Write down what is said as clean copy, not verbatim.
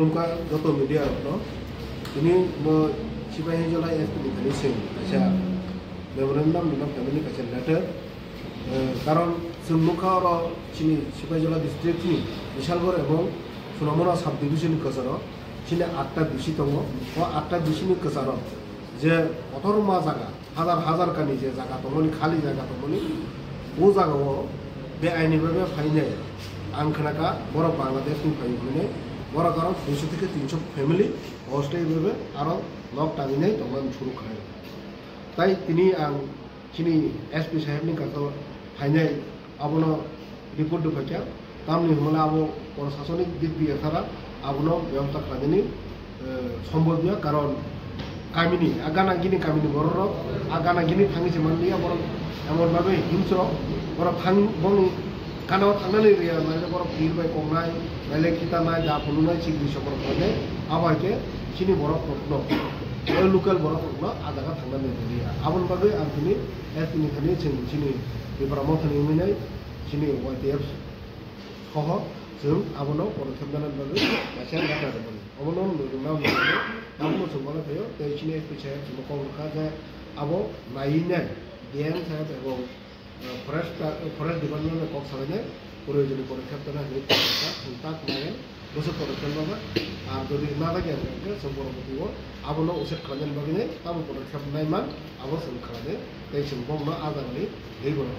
उनका गत media ini sipai jola SP di Malaysia kaca memorandum dalam family kaca letter karon semmuka oro sini sipai jola district ni Bishalgor এবং Sunamura sub division kasaro sini 8টা DC দङ ও 8টা ডিসিनि kasaro যে অথরমা জায়গা হাজার হাজার কানি যে জায়গা দङনি খালি জায়গা দङনি ও জায়গাও বে আইনিভাবে ফাইনে आं खोनाका बर' बांलादेशनि फाइने बर' कारण 200 থেকে 300 ফ্যামিলি অস্থায়ীভাবে আরো লক টাঙিনাই দংমান শুরু খায় তাই তিনি आं চিনি এসপি সাহেবनि কাছে ফাইনাই আবনো রিপোর্ট দুখাকা তামনি হমলা আবো প্রশাসনিক দিক দিয়ে সারা আবনো ব্যবস্থা খাদিনি সম্ভবীয় কারণ কামিনি আগানাগিনি কামিনি বড় আগানাগিনি থাঙ্গিছে মানলিয়া বড় এমন ভাবে হিংস্র বড় ফাং বনি Karena tangan ini ya, mereka baru pilih baik kongai, mereka kita naik dah pununai cikgu sekolah kene, apa ke sini baru pokno, lokal baru pokno, ada kan tangan ini dia. Abang bagai antini, ini kene sini di Brahmo kene ini nih, sini YTF, koho, sem, abang baru sebenarnya bagai, macam apa ada bagai. Abang nama bagai, abang semua lah tahu, dari sini percaya semua kau berkata, abang mainnya, dia yang saya tahu. Forest Department kok sarane প্রয়োজনীয় পদক্ষেপ নেওয়া হয়েছে তাক মানে বছর পদক্ষেপ নেওয়া আর যদি না থাকে সম্পূর্ণ দিব আবনো উচিত খালামেন বাগিনে তাবো পদক্ষেপ নাই মান আবো সম খালামে এই সম্পূর্ণ আগামী এই বড়